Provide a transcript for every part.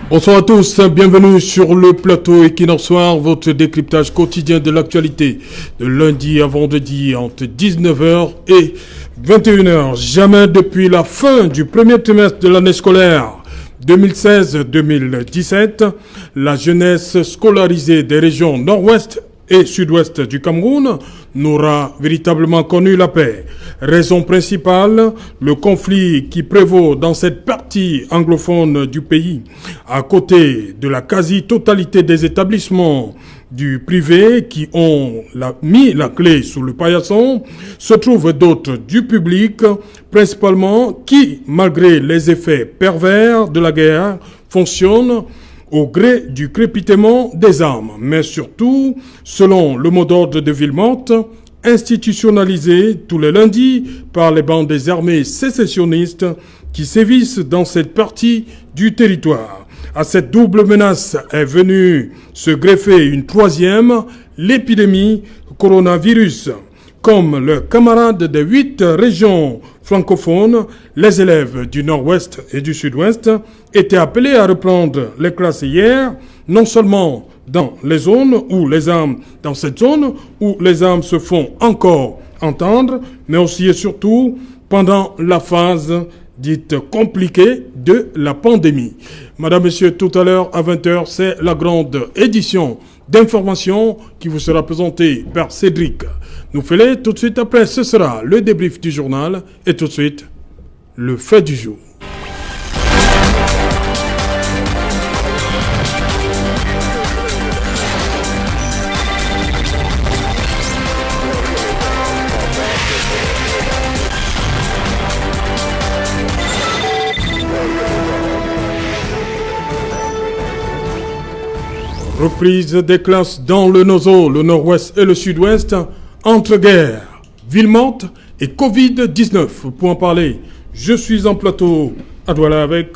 Bonsoir à tous, bienvenue sur le plateau Equinox Soir, votre décryptage quotidien de l'actualité de lundi à vendredi entre 19h et 21h. Jamais depuis la fin du premier trimestre de l'année scolaire 2016-2017, la jeunesse scolarisée des régions nord-ouest et sud-ouest du Cameroun n'aura véritablement connu la paix. Raison principale, le conflit qui prévaut dans cette partie anglophone du pays. À côté de la quasi-totalité des établissements du privé qui ont mis la clé sous le paillasson, se trouvent d'autres du public, principalement qui, malgré les effets pervers de la guerre, fonctionnent au gré du crépitement des armes, mais surtout, selon le mot d'ordre de Villemonte, institutionnalisé tous les lundis par les bandes des armées sécessionnistes qui sévissent dans cette partie du territoire. À cette double menace est venue se greffer une troisième, l'épidémie coronavirus. Comme leurs camarades des 8 régions francophones, les élèves du nord-ouest et du sud-ouest étaient appelés à reprendre les classes hier, non seulement dans cette zone où les armes se font encore entendre, mais aussi et surtout pendant la phase dite compliquée de la pandémie. Madame, Monsieur, tout à l'heure à 20h, c'est la grande édition d'information qui vous sera présentée par Cédric Nouffelé. Tout de suite après, ce sera le débrief du journal et tout de suite, le fait du jour. Reprise des classes dans le Nozo, le nord-ouest et le sud-ouest, entre guerre, Villemonte et Covid-19. Pour en parler, je suis en plateau à Douala avec,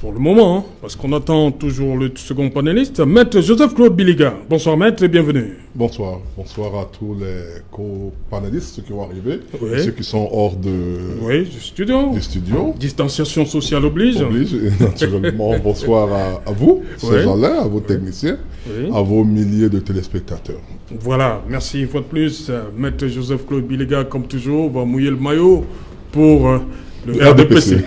pour le moment, parce qu'on attend toujours le second panéliste, Maître Joseph-Claude Biliga. Bonsoir Maître et bienvenue. Bonsoir. Bonsoir à tous les co-panélistes qui vont arriver, oui. Ceux qui sont hors du studio. Distanciation sociale oblige. Naturellement. Bonsoir à vous, ces gens-là, à vos techniciens, à vos milliers de téléspectateurs. Voilà, merci une fois de plus. Maître Joseph-Claude Biliga, comme toujours, va mouiller le maillot pour le RDPC.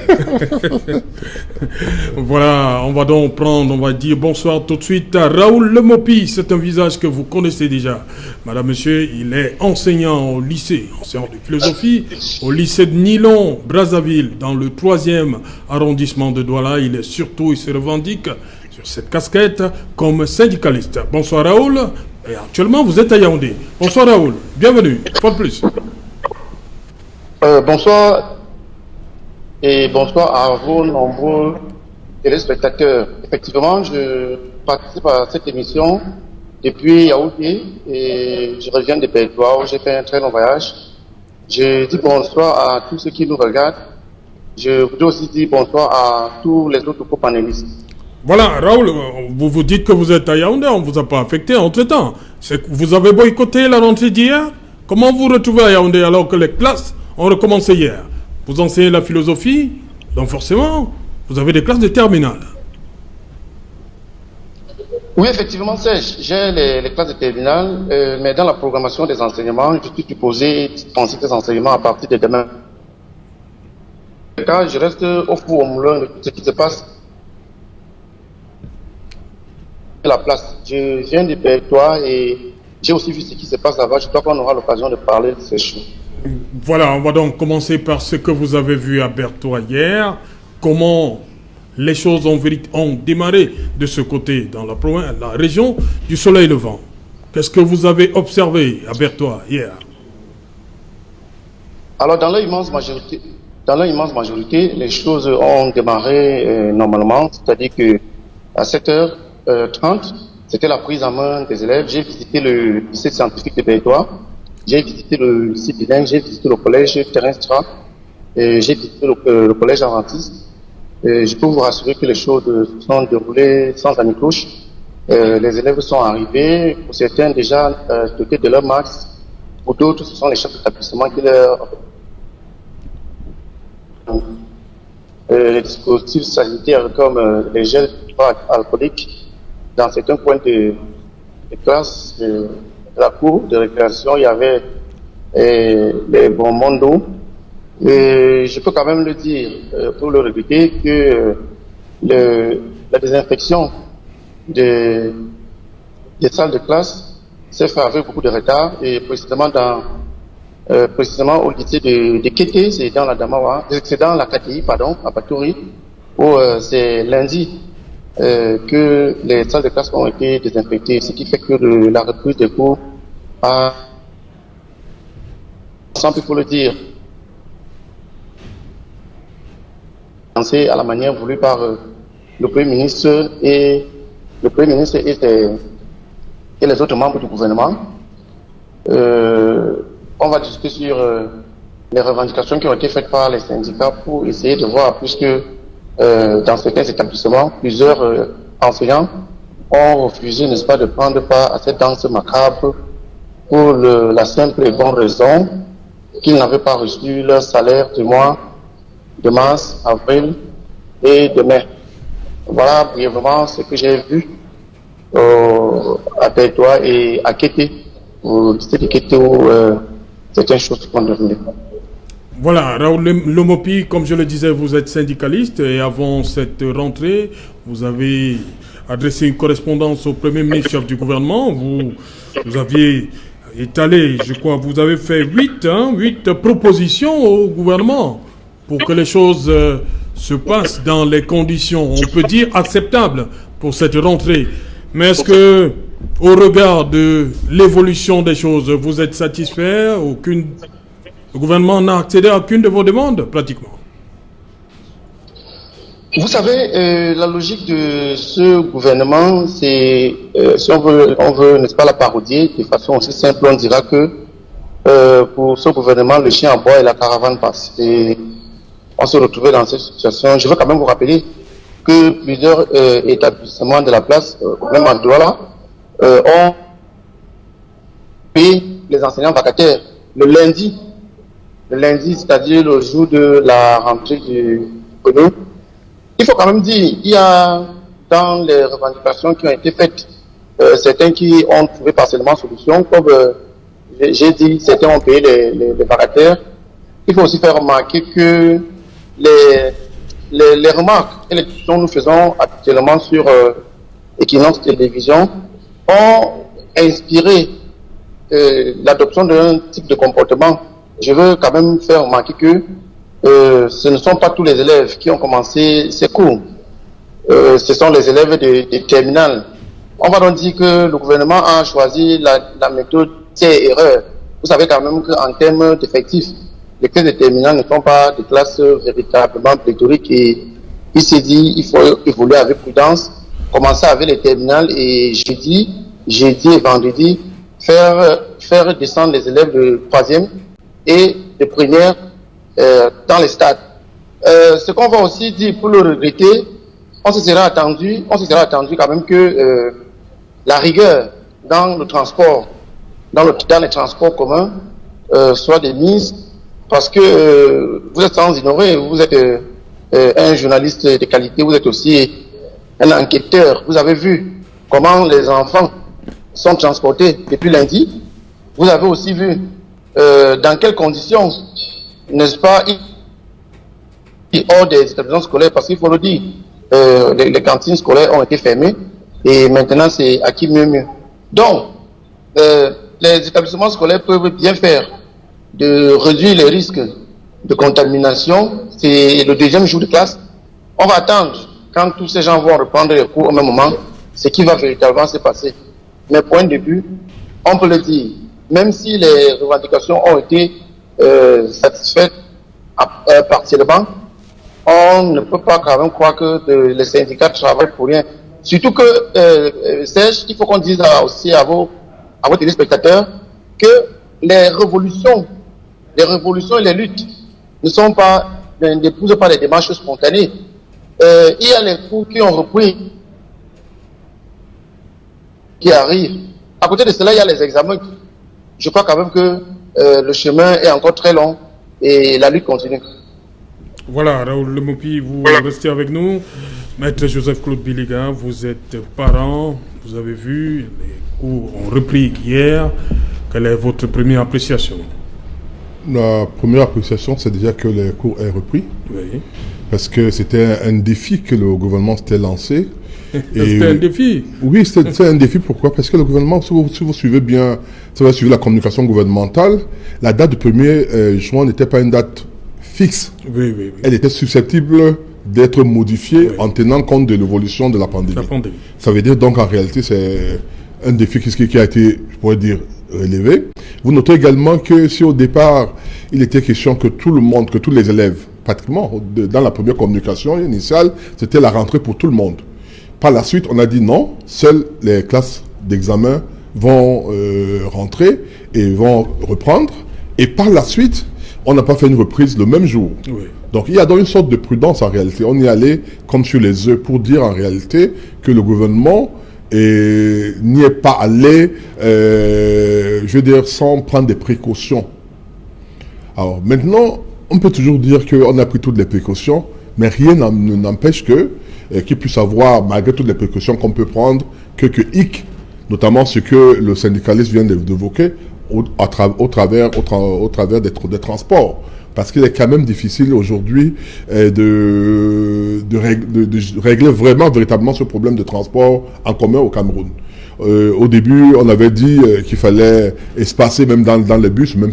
Voilà, on va donc on va dire bonsoir tout de suite à Raoul Lemopi. C'est un visage que vous connaissez déjà. Madame, monsieur, il est enseignant au lycée, enseignant de philosophie, au lycée de Nilon, Brazzaville, dans le 3e arrondissement de Douala. Il se revendique sur cette casquette comme syndicaliste. Bonsoir Raoul. Et actuellement, vous êtes à Yaoundé. Bonsoir Raoul, bienvenue, pas de plus. Bonsoir et bonsoir à vos nombreux téléspectateurs. Effectivement, je participe à cette émission depuis Yaoundé et je reviens de Belgique où j'ai fait un très long voyage. Je dis bonsoir à tous ceux qui nous regardent. Je voudrais aussi dire bonsoir à tous les autres co-panélistes. Voilà, Raoul, vous dites que vous êtes à Yaoundé, on ne vous a pas affecté entre-temps. Vous avez boycotté la rentrée d'hier. Comment vous retrouvez à Yaoundé alors que les classes ont recommencé hier? Vous enseignez la philosophie, donc forcément, vous avez des classes de terminale. Oui, effectivement, Serge, j'ai les classes de terminale, mais dans la programmation des enseignements, je suis supposé dispenser des enseignements à partir de demain. Car je reste au four au moulin de ce qui se passe la place. Je viens du Bertois et j'ai aussi vu ce qui se passe là-bas. Je crois qu'on aura l'occasion de parler de ces choses. Voilà, on va donc commencer par ce que vous avez vu à Bertois hier. Comment les choses ont démarré de ce côté dans la région du Soleil Levant. Qu'est-ce que vous avez observé à Bertois hier? Alors, dans l'immense majorité, les choses ont démarré normalement, c'est-à-dire que à 7h30, c'était la prise en main des élèves. J'ai visité le lycée scientifique de Bertois, j'ai visité le lycée bilingue, j'ai visité le collège Terrestre, j'ai visité le collège Adventiste. Je peux vous rassurer que les choses se sont déroulées sans aniclouche. Les élèves sont arrivés, pour certains déjà dotés de leur max, pour d'autres ce sont les chefs d'établissement qui leur les dispositifs sanitaires comme les gels alcooliques dans certains coins de classe, de la cour de récréation. Il y avait les bonbons d'eau. Et je peux quand même le dire, pour le regretter, que la désinfection des salles de classe s'est fait avec beaucoup de retard, et précisément au lycée de Kété, c'est dans la Damawa, c'est dans la KTI, pardon, à Batouri, où c'est lundi que les salles de classe ont été désinfectées, ce qui fait que la reprise des cours a, sans plus pour le dire, à la manière voulue par le Premier ministre et les autres membres du gouvernement. On va discuter sur les revendications qui ont été faites par les syndicats pour essayer de voir, puisque dans certains établissements, plusieurs enseignants ont refusé, n'est-ce pas, de prendre part à cette danse macabre pour la simple et bonne raison qu'ils n'avaient pas reçu leur salaire du mois de mars, avril et de mai. Voilà brièvement ce que j'ai vu à Taïtoa et à Kété, au lycée de Kété, où certaines choses sont devenues. Voilà, Raoul Lomopi, comme je le disais, vous êtes syndicaliste et avant cette rentrée, vous avez adressé une correspondance au Premier ministre chef du gouvernement. Vous aviez étalé, je crois, vous avez fait 8 propositions au gouvernement pour que les choses se passent dans les conditions, on peut dire, acceptables pour cette rentrée. Mais est-ce que, au regard de l'évolution des choses, vous êtes satisfait? Le gouvernement n'a accédé à aucune de vos demandes, pratiquement. Vous savez, la logique de ce gouvernement, c'est, si on veut, n'est-ce pas, la parodier de façon aussi simple, on dira que pour ce gouvernement, le chien aboie et la caravane passe. Et on se retrouvait dans cette situation. Je veux quand même vous rappeler que plusieurs établissements de la place, même en Douala, ont payé les enseignants vacataires le lundi, c'est-à-dire le jour de la rentrée du Kono. Il faut quand même dire, il y a dans les revendications qui ont été faites, certains qui ont trouvé partiellement solution, comme j'ai dit, certains ont payé les vacataires. Il faut aussi faire remarquer que les remarques et les discussions que nous faisons actuellement sur Equinox Télévision ont inspiré l'adoption d'un type de comportement. Je veux quand même faire remarquer que ce ne sont pas tous les élèves qui ont commencé ces cours. Ce sont les élèves des terminales. On va donc dire que le gouvernement a choisi la méthode tiers-erreur. Vous savez quand même qu'en termes d'effectifs, les classes de terminale ne sont pas des classes véritablement pléthoriques, et il s'est dit il faut évoluer avec prudence, commencer avec les terminales et jeudi et vendredi faire descendre les élèves de 3e et de première dans les stades. Ce qu'on va aussi dire pour le regretter, on se sera attendu quand même que la rigueur dans le transport, dans les transports communs soit de mise, parce que vous êtes sans ignorer, vous êtes un journaliste de qualité, vous êtes aussi un enquêteur. Vous avez vu comment les enfants sont transportés depuis lundi. Vous avez aussi vu dans quelles conditions, n'est-ce pas, hors des établissements scolaires, parce qu'il faut le dire, les cantines scolaires ont été fermées et maintenant c'est à qui mieux. Donc, les établissements scolaires peuvent bien faire de réduire les risques de contamination. C'est le deuxième jour de classe. On va attendre quand tous ces gens vont reprendre les cours au même moment, ce qui va véritablement se passer. Mais point de vue, on peut le dire, même si les revendications ont été satisfaites partiellement, on ne peut pas quand même croire que les syndicats travaillent pour rien. Surtout que, Serge, il faut qu'on dise aussi à vos téléspectateurs que les révolutions et les luttes n'épousent pas les démarches spontanées. Il y a les cours qui ont repris, qui arrivent. À côté de cela, il y a les examens. Je crois quand même que le chemin est encore très long et la lutte continue. Voilà, Raoul Lemopi, vous restez avec nous. Maître Joseph-Claude Biliga, vous êtes parent, vous avez vu, les cours ont repris hier. Quelle est votre première appréciation? La première appréciation, c'est déjà que les cours aient repris. Oui. Parce que c'était un défi que le gouvernement s'était lancé. C'était un défi? Oui, c'est un défi. Pourquoi? Parce que le gouvernement, si vous suivez bien, si vous suivez la communication gouvernementale, la date du 1er juin n'était pas une date fixe. Oui, oui, oui. Elle était susceptible d'être modifiée en tenant compte de l'évolution de la pandémie. Ça veut dire donc en réalité c'est un défi qui a été, je pourrais dire, relevé. Vous notez également que si au départ il était question que tout le monde, que tous les élèves, pratiquement dans la première communication initiale, c'était la rentrée pour tout le monde. Par la suite, on a dit non, seules les classes d'examen vont rentrer et vont reprendre. Et par la suite, on n'a pas fait une reprise le même jour. Oui. Donc il y a donc une sorte de prudence en réalité. On y allait comme sur les œufs pour dire en réalité que le gouvernement n'y est pas allé, je veux dire, sans prendre des précautions. Alors maintenant, on peut toujours dire qu'on a pris toutes les précautions, mais rien n'empêche qu'il puisse avoir, malgré toutes les précautions qu'on peut prendre, quelques hicks, notamment ce que le syndicaliste vient d'évoquer, au travers des transports. Parce qu'il est quand même difficile aujourd'hui de régler véritablement ce problème de transport en commun au Cameroun. Au début, on avait dit qu'il fallait espacer même dans les bus, même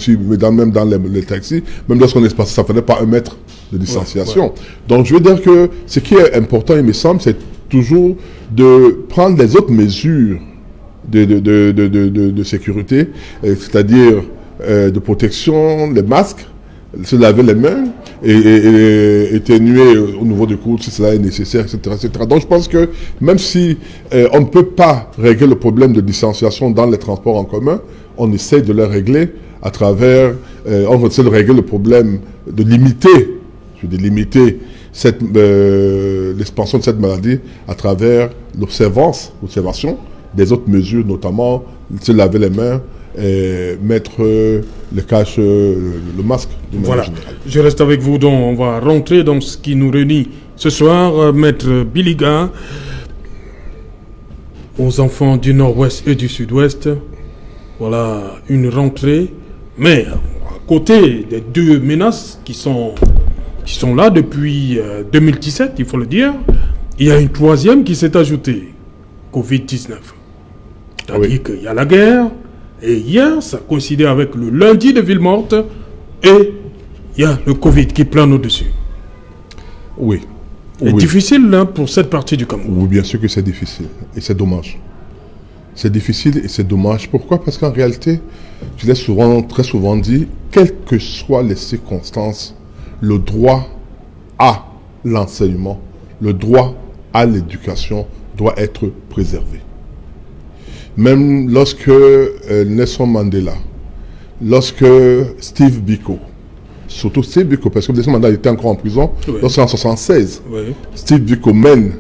dans les taxis, même lorsqu'on espaçait, ça ne fallait pas 1 mètre de distanciation. Ouais. Donc je veux dire que ce qui est important, il me semble, c'est toujours de prendre les autres mesures de sécurité, c'est-à-dire de protection, les masques, se laver les mains et éternuer au niveau du coude si cela est nécessaire, etc., etc. Donc je pense que même si on ne peut pas régler le problème de distanciation dans les transports en commun, on essaie de le régler à travers, on essaie de régler le problème de limiter l'expansion de cette maladie à travers l'observation des autres mesures, notamment se laver les mains, mettre le masque. Voilà, je reste avec vous, donc on va rentrer dans ce qui nous réunit ce soir. Maître Biliga, aux enfants du nord-ouest et du sud-ouest, voilà une rentrée, mais à côté des deux menaces qui sont là depuis 2017, il faut le dire, il y a une troisième qui s'est ajoutée, Covid-19. C'est-à-dire qu'il y a la guerre, et hier, ça coïncidait avec le lundi de ville morte, et il y a le Covid qui plane au-dessus. Oui. C'est difficile hein, pour cette partie du Cameroun. Oui, bien sûr que c'est difficile, et c'est dommage. C'est difficile et c'est dommage. Pourquoi? Parce qu'en réalité, je l'ai très souvent dit, quelles que soient les circonstances, le droit à l'enseignement, le droit à l'éducation doit être préservé. Même lorsque Nelson Mandela, lorsque Steve Biko, surtout Steve Biko, parce que Nelson Mandela était encore en prison, lorsqu'en 1976, Steve Biko mène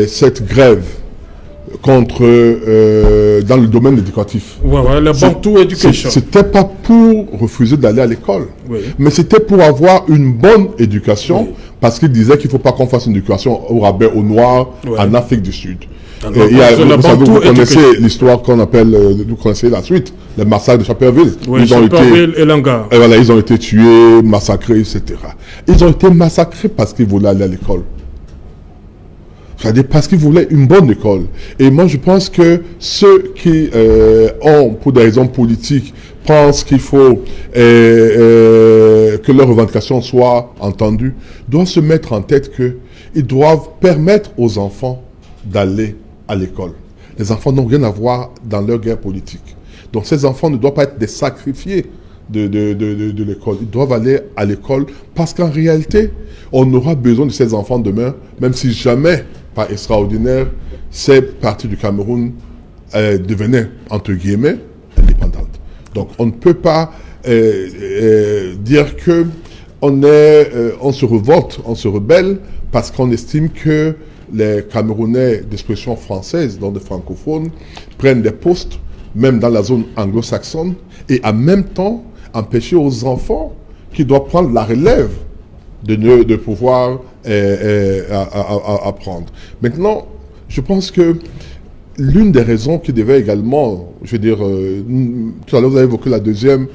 cette grève contre, dans le domaine éducatif. La Bantu Education. C'était pas pour refuser d'aller à l'école, mais c'était pour avoir une bonne éducation, parce qu'il disait qu'il ne faut pas qu'on fasse une éducation au rabais aux Noirs en Afrique du Sud. Vous connaissez l'histoire qu'on appelle, vous connaissez la suite, les massacres de Chaperville. Et Langa. Et voilà, ils ont été tués, massacrés, etc. Ils ont été massacrés parce qu'ils voulaient aller à l'école. C'est-à-dire parce qu'ils voulaient une bonne école. Et moi, je pense que ceux qui ont, pour des raisons politiques, pensent qu'il faut que leurs revendications soient entendues, doivent se mettre en tête qu'ils doivent permettre aux enfants d'aller à l'école. Les enfants n'ont rien à voir dans leur guerre politique. Donc ces enfants ne doivent pas être des sacrifiés de l'école. Ils doivent aller à l'école parce qu'en réalité, on aura besoin de ces enfants demain, même si jamais, par extraordinaire, ces parties du Cameroun devenaient, entre guillemets, indépendantes. Donc on ne peut pas dire que on se révolte, on se rebelle parce qu'on estime que les Camerounais d'expression française, donc des francophones, prennent des postes, même dans la zone anglo-saxonne, et en même temps empêcher aux enfants qui doivent prendre la relève de pouvoir apprendre. Maintenant, je pense que l'une des raisons qui devait également, je veux dire, tout à l'heure vous avez évoqué la deuxième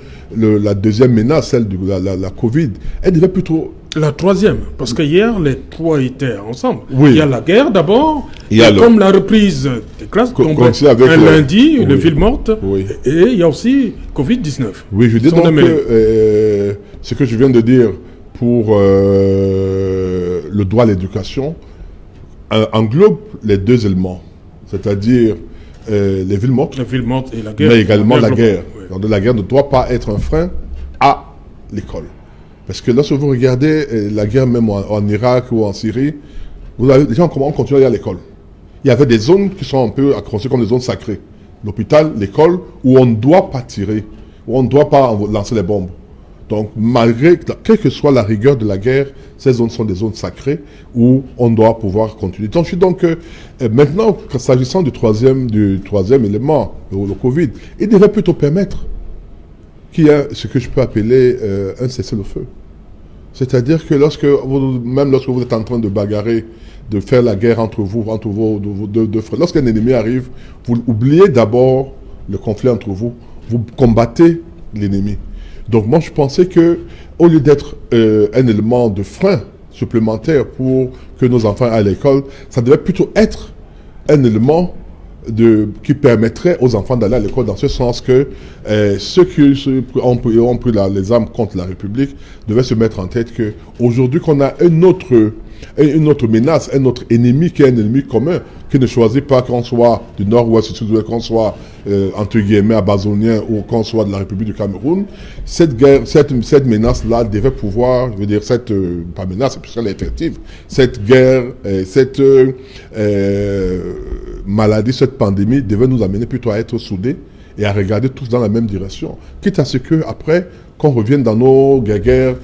menace, celle de la Covid, elle devait plutôt... La troisième, parce que hier, les trois étaient ensemble. Oui. Il y a la guerre d'abord, et comme la reprise des classes, donc avec lundi, oui. le ville morte, oui. Et il y a aussi Covid-19. Oui, je dis donc que ce que je viens de dire pour le droit à l'éducation englobe les deux éléments, c'est-à-dire les villes mortes, et la guerre, mais également la guerre. Oui. Donc, la guerre ne doit pas être un frein à l'école. Parce que lorsque vous regardez la guerre même en Irak ou en Syrie, les gens ont continué à aller à l'école. Il y avait des zones qui sont un peu considérées comme des zones sacrées. L'hôpital, l'école, où on ne doit pas tirer, où on ne doit pas lancer les bombes. Donc, quelle que soit la rigueur de la guerre, ces zones sont des zones sacrées où on doit pouvoir continuer. Donc, je suis donc maintenant, s'agissant du troisième élément, le Covid, il devrait plutôt permettre qu'il y a ce que je peux appeler un cessez-le-feu. C'est-à-dire que même lorsque vous êtes en train de bagarrer, de faire la guerre entre vos deux frères, lorsqu'un ennemi arrive, vous oubliez d'abord le conflit entre vous, vous combattez l'ennemi. Donc moi je pensais que, au lieu d'être un élément de frein supplémentaire pour que nos enfants aillent à l'école, ça devait plutôt être un élément qui permettrait aux enfants d'aller à l'école, dans ce sens que ceux qui ont pris les armes contre la République devaient se mettre en tête qu'aujourd'hui qu'on a une autre menace, un autre ennemi qui est un ennemi commun, qui ne choisit pas qu'on soit du nord-ouest, du sud-ouest, qu'on soit entre guillemets abazonien ou qu'on soit de la République du Cameroun, cette menace-là devait pouvoir, je veux dire, pas menace, puisqu'elle est effective, cette guerre, cette maladie, cette pandémie devait nous amener plutôt à être soudés et à regarder tous dans la même direction, quitte à ce que après qu'on revienne dans nos guerres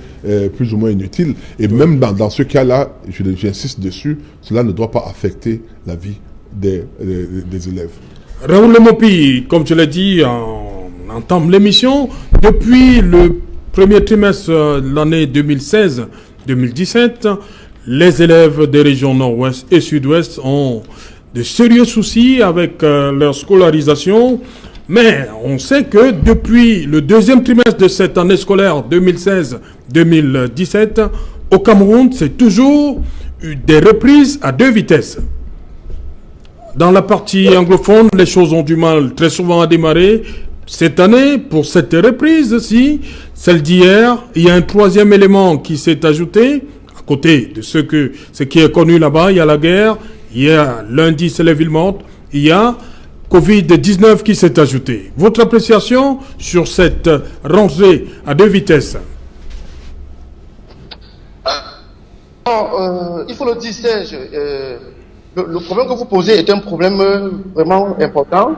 plus ou moins inutiles. Et même dans ce cas-là, j'insiste dessus, cela ne doit pas affecter la vie des élèves. Raoul Lemopi, comme je l'ai dit, on entame l'émission. Depuis le premier trimestre de l'année 2016-2017, les élèves des régions nord-ouest et sud-ouest ont de sérieux soucis avec leur scolarisation. Mais on sait que depuis le deuxième trimestre de cette année scolaire 2016-2017, au Cameroun, c'est toujours des reprises à deux vitesses. Dans la partie anglophone, les choses ont du mal très souvent à démarrer. Cette année, pour cette reprise-ci, celle d'hier, il y a un troisième élément qui s'est ajouté. À côté de ce qui est connu là-bas, il y a la guerre, il y a lundi, c'est les villes mortes, il y a Covid-19 qui s'est ajouté. Votre appréciation sur cette rangée à deux vitesses? Il faut le dire, Serge, le problème que vous posez est un problème vraiment important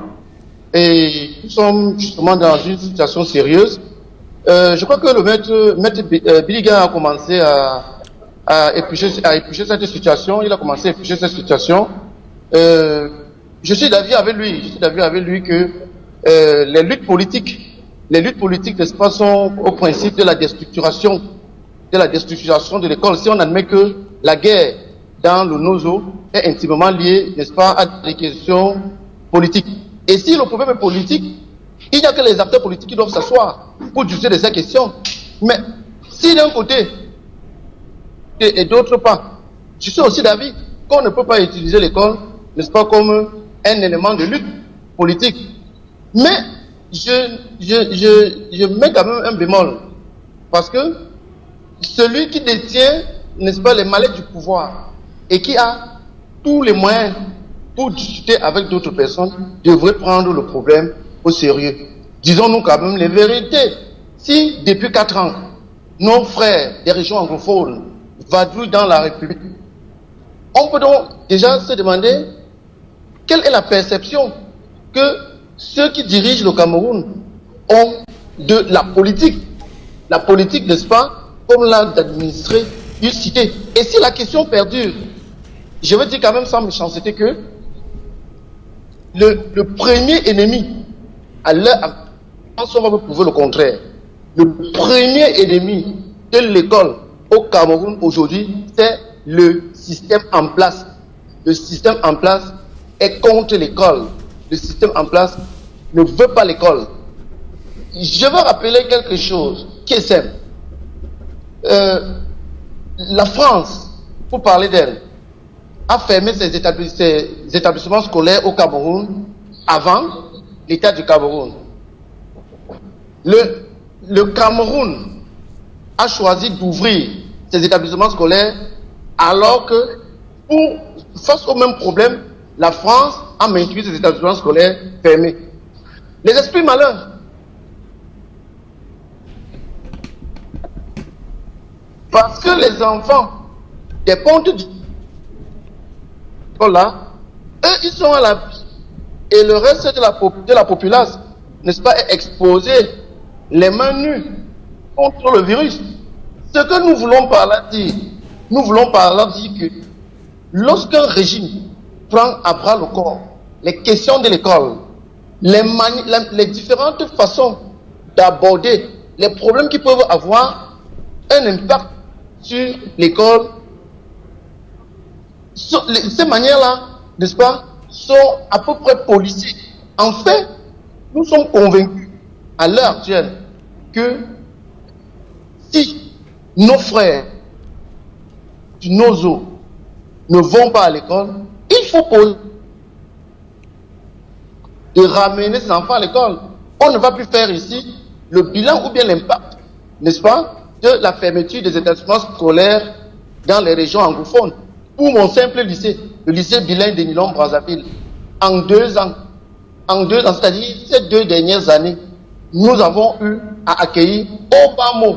et nous sommes justement dans une situation sérieuse. Je crois que le maître Biliga a commencé à éplucher cette situation. Il a commencé à éplucher cette situation. Je suis d'avis avec lui que les luttes politiques, n'est-ce pas, sont au principe de la déstructuration de l'école. Si on admet que la guerre dans le Nozo est intimement liée, n'est-ce pas, à des questions politiques. Et si le problème est politique, il n'y a que les acteurs politiques qui doivent s'asseoir pour discuter de ces questions. Mais si d'un côté et d'autre part, je suis aussi d'avis qu'on ne peut pas utiliser l'école, n'est-ce pas, comme un élément de lutte politique. Mais je mets quand même un bémol. Parce que celui qui détient, n'est-ce pas, les mallettes du pouvoir et qui a tous les moyens pour discuter avec d'autres personnes devrait prendre le problème au sérieux. Disons-nous quand même les vérités. Si depuis 4 ans, nos frères des régions anglophones vadrouillent dans la République, on peut donc déjà se demander quelle est la perception que ceux qui dirigent le Cameroun ont de la politique. La politique, n'est-ce pas, comme l'a administré une cité. Et si la question perdure, je veux dire quand même sans méchanceté que le premier ennemi, on va prouver le contraire, le premier ennemi de l'école au Cameroun aujourd'hui, c'est le système en place. Le système en place est contre l'école. Le système en place ne veut pas l'école. Je veux rappeler quelque chose qui est simple. La France, pour parler d'elle, a fermé ses établissements scolaires au Cameroun avant l'État du Cameroun. Le Cameroun a choisi d'ouvrir ses établissements scolaires alors que, face au même problème, la France a maintenu ses établissements scolaires fermés. Les esprits malins. Parce que les enfants des pontes du là, eux, ils sont à la vie. Et le reste de la populace, n'est-ce pas, est exposé les mains nues contre le virus. Ce que nous voulons par là dire, que lorsqu'un régime prend à bras le corps les questions de l'école, les différentes façons d'aborder les problèmes qui peuvent avoir un impact sur l'école, ces manières-là, n'est-ce pas, sont à peu près policiers. En fait, nous sommes convaincus à l'heure actuelle que si nos frères du Nozo ne vont pas à l'école, il faut de ramener ces enfants à l'école. On ne va plus faire ici le bilan ou bien l'impact, n'est-ce pas, de la fermeture des établissements scolaires dans les régions anglophones. Pour mon simple lycée, le lycée bilingue de Nilon-Brazzaville, en 2 ans, c'est-à-dire ces 2 dernières années, nous avons eu à accueillir au bas mot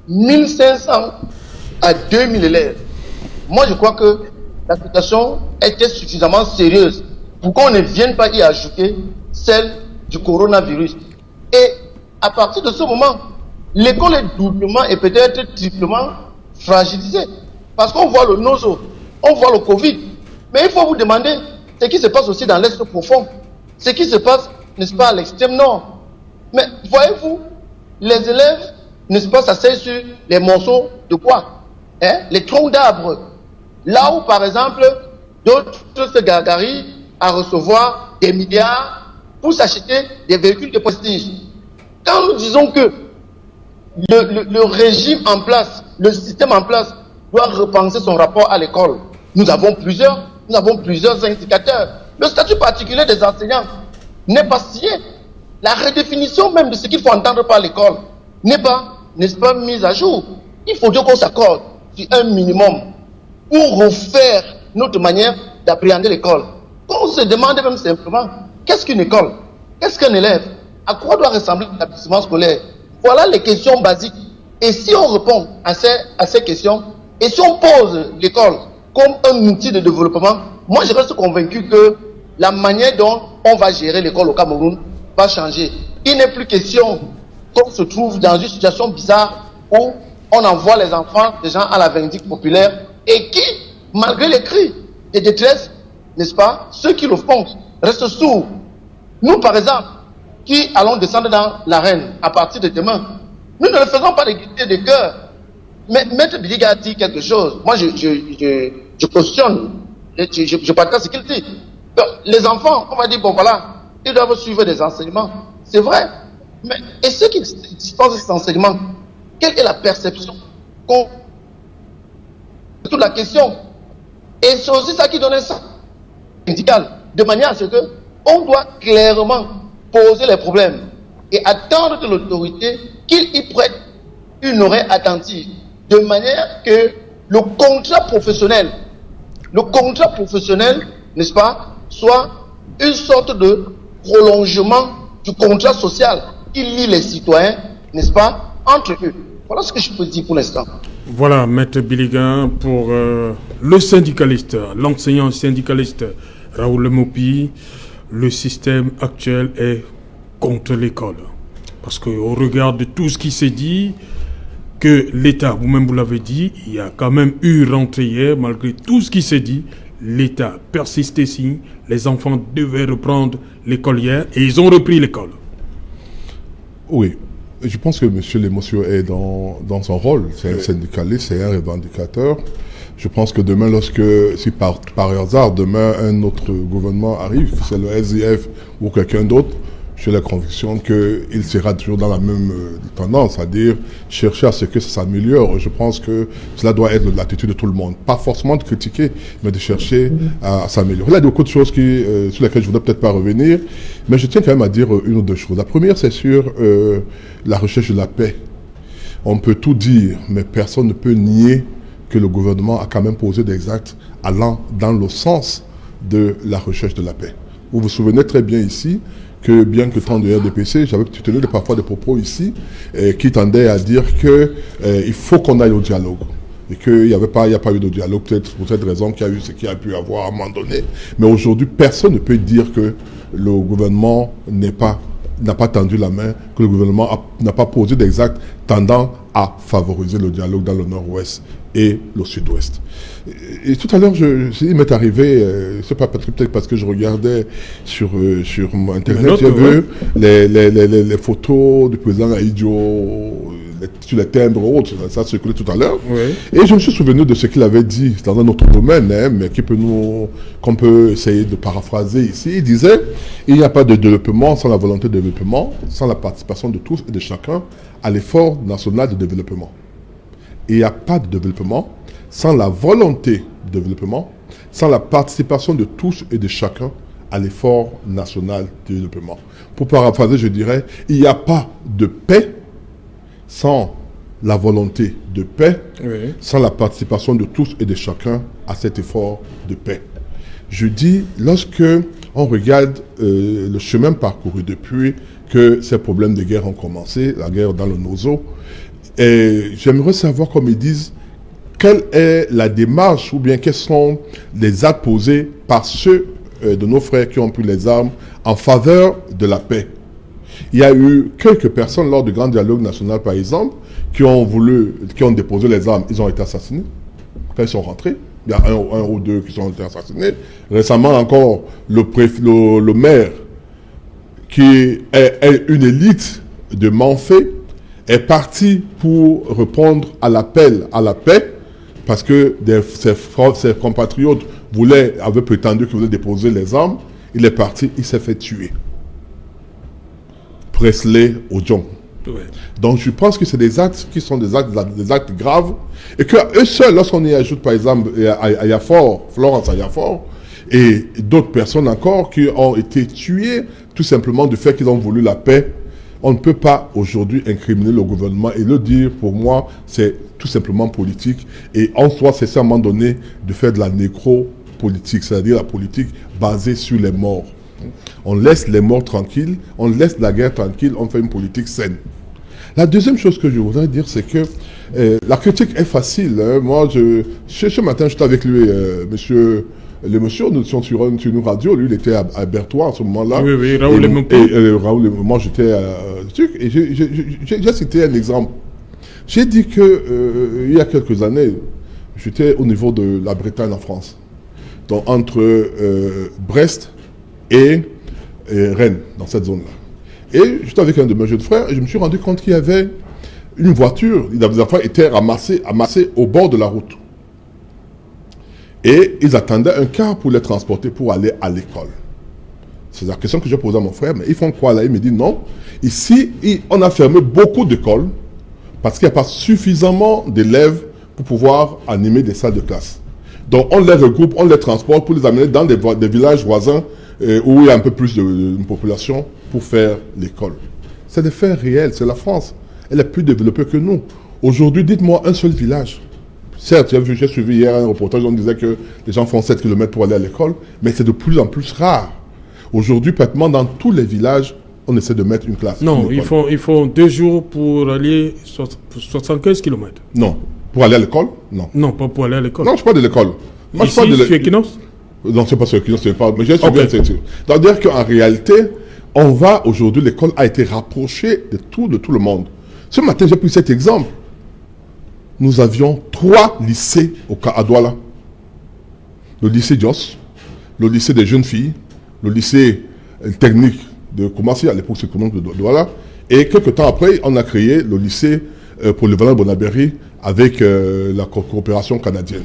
1500 à 2000 élèves. Moi, je crois que la situation était suffisamment sérieuse pour qu'on ne vienne pas y ajouter celle du coronavirus. Et à partir de ce moment, l'école est doublement et peut-être triplement fragilisée. Parce qu'on voit le nozo, on voit le Covid. Mais il faut vous demander ce qui se passe aussi dans l'Est profond. Ce qui se passe, n'est-ce pas, à l'extrême nord. Mais voyez-vous, les élèves, n'est-ce pas, s'asseyent sur les morceaux de bois, hein, les troncs d'arbres. Là où, par exemple, d'autres se gargarient à recevoir des milliards pour s'acheter des véhicules de prestige. Quand nous disons que le régime en place, le système en place, doit repenser son rapport à l'école, nous avons plusieurs indicateurs. Le statut particulier des enseignants n'est pas signé. La redéfinition même de ce qu'il faut entendre par l'école n'est pas, n'est-ce pas, mise à jour. Il faut dire qu'on s'accorde sur un minimum pour refaire notre manière d'appréhender l'école. On se demande même simplement, qu'est-ce qu'une école? Qu'est-ce qu'un élève? À quoi doit ressembler l'établissement scolaire? Voilà les questions basiques. Et si on répond à ces questions, et si on pose l'école comme un outil de développement, moi je reste convaincu que la manière dont on va gérer l'école au Cameroun va changer. Il n'est plus question qu'on se trouve dans une situation bizarre où on envoie les enfants des gens à la vindicte populaire et qui, malgré les cris de détresse, n'est-ce pas, ceux qui le font restent sourds. Nous, par exemple, qui allons descendre dans l'arène à partir de demain, nous ne le faisons pas de gaieté de cœur. Mais Maître Biliga a dit quelque chose. Moi, je cautionne, je partage ce qu'il dit. Donc, les enfants, on va dire, bon voilà, ils doivent suivre des enseignements. C'est vrai. Mais et ceux qui dispensent ces enseignements, quelle est la perception qu'on... C'est toute la question. Et c'est aussi ça qui donne ça syndical, de manière à ce que on doit clairement poser les problèmes et attendre de l'autorité qu'il y prête une oreille attentive, de manière que le contrat professionnel, n'est-ce pas, soit une sorte de prolongement du contrat social qui lie les citoyens, n'est-ce pas, entre eux. Voilà ce que je peux dire pour l'instant. Voilà, Maître Biliga, pour le syndicaliste, l'enseignant syndicaliste Raoul Mopi, le système actuel est contre l'école. Parce qu'au regard de tout ce qui s'est dit, que l'État, vous-même vous l'avez dit, il y a quand même eu rentrée hier, malgré tout ce qui s'est dit, l'État persistait si les enfants devaient reprendre l'école hier, et ils ont repris l'école. Oui. Je pense que M. Lemosio est dans son rôle. C'est un syndicaliste, c'est un revendicateur. Je pense que demain, si par hasard, demain, un autre gouvernement arrive, c'est le SDF ou quelqu'un d'autre, j'ai la conviction qu'il sera toujours dans la même tendance, c'est-à-dire chercher à ce que ça s'améliore. Je pense que cela doit être l'attitude de tout le monde. Pas forcément de critiquer, mais de chercher à s'améliorer. Là, il y a beaucoup de choses sur lesquelles je ne voudrais peut-être pas revenir, mais je tiens quand même à dire une ou deux choses. La première, c'est sur la recherche de la paix. On peut tout dire, mais personne ne peut nier que le gouvernement a quand même posé des actes allant dans le sens de la recherche de la paix. Vous vous souvenez très bien ici que bien que temps de RDPC, j'avais tenu parfois des propos ici qui tendaient à dire qu'il faut qu'on aille au dialogue. Et qu'il n'y a pas eu de dialogue, peut-être pour cette raison qu'il y a eu ce qu'il y a pu avoir à un moment donné. Mais aujourd'hui, personne ne peut dire que le gouvernement n'a pas tendu la main, que le gouvernement n'a pas posé des actes tendant à favoriser le dialogue dans le nord-ouest et le sud-ouest. Et tout à l'heure, il m'est arrivé, c'est pas peut-être parce que je regardais sur Internet, j'ai vu les photos du président Aïdjo sur les timbres autres, ça circulait tout à l'heure. Oui. Et je me suis souvenu de ce qu'il avait dit dans un autre domaine, mais qu'on peut essayer de paraphraser ici. Il disait, il n'y a pas de développement sans la volonté de développement, sans la participation de tous et de chacun à l'effort national de développement. Et il n'y a pas de développement sans la volonté de développement, sans la participation de tous et de chacun à l'effort national de développement. Pour paraphraser, je dirais, il n'y a pas de paix sans la volonté de paix, oui, sans la participation de tous et de chacun à cet effort de paix. Je dis, lorsque on regarde le chemin parcouru depuis que ces problèmes de guerre ont commencé, la guerre dans le Nozo, et j'aimerais savoir, comme ils disent, quelle est la démarche ou bien quels sont les actes posés par ceux de nos frères qui ont pris les armes en faveur de la paix. Il y a eu quelques personnes lors du grand dialogue national, par exemple, qui ont déposé les armes, ils ont été assassinés quand ils sont rentrés. Il y a un ou deux qui ont été assassinés. Récemment encore, le maire, qui est une élite de Manfé, est parti pour répondre à l'appel à la paix, parce que ses compatriotes avaient prétendu qu'ils voulaient déposer les armes. Il est parti, il s'est fait tuer. Presley Ojong. Ouais. Donc je pense que c'est des actes qui sont des actes graves, et qu'eux seuls, lorsqu'on y ajoute par exemple Florence Ayafor, et d'autres personnes encore qui ont été tuées tout simplement du fait qu'ils ont voulu la paix, on ne peut pas aujourd'hui incriminer le gouvernement et le dire. Pour moi, c'est tout simplement politique, et en soi, c'est à un moment donné de faire de la nécro-politique, c'est-à-dire la politique basée sur les morts. On laisse les morts tranquilles, on laisse la guerre tranquille, on fait une politique saine. La deuxième chose que je voudrais dire, c'est que la critique est facile. Hein. Moi, ce matin, j'étais avec lui, monsieur Lemosio, nous étions sur une radio, lui, il était à Berthois à ce moment-là. Oui, oui, Raoul Lemosio. Raoul, moi, j'étais et j'ai cité un exemple. J'ai dit que il y a quelques années, j'étais au niveau de la Bretagne en France, donc entre Brest et Rennes, dans cette zone-là. Et j'étais avec un de mes jeunes frères et je me suis rendu compte qu'il y avait une voiture, les enfants étaient ramassés au bord de la route. Et ils attendaient un car pour les transporter pour aller à l'école. C'est la question que j'ai posée à mon frère, mais ils font quoi là? Il me dit non. Ici, on a fermé beaucoup d'écoles parce qu'il n'y a pas suffisamment d'élèves pour pouvoir animer des salles de classe. Donc on les regroupe, on les transporte pour les amener dans des villages voisins où il y a un peu plus de population pour faire l'école. C'est des faits réels, c'est la France. Elle est plus développée que nous. Aujourd'hui, dites-moi un seul village. Certes, j'ai suivi hier un reportage, on disait que les gens font 7 km pour aller à l'école, mais c'est de plus en plus rare. Aujourd'hui, pratiquement dans tous les villages, on essaie de mettre une classe. Non, ils font 2 jours pour aller 75 km. Non. Pour aller à l'école? Non. Non, pas pour aller à l'école. Non, je ne suis pas de l'école. Moi, ici, je suis Equinox? Non, c'est pas sur Equinox, c'est pas. Mais j'ai suivi un c'est-à-dire qu'en réalité, aujourd'hui, l'école a été rapprochée de tout le monde. Ce matin, j'ai pris cet exemple. Nous avions 3 lycées à Douala. Le lycée Jos, le lycée des jeunes filles, le lycée technique de Koumassi, à l'époque c'est de Douala, Et quelques temps après, on a créé le lycée polyvalent Bonabéry avec la coopération canadienne.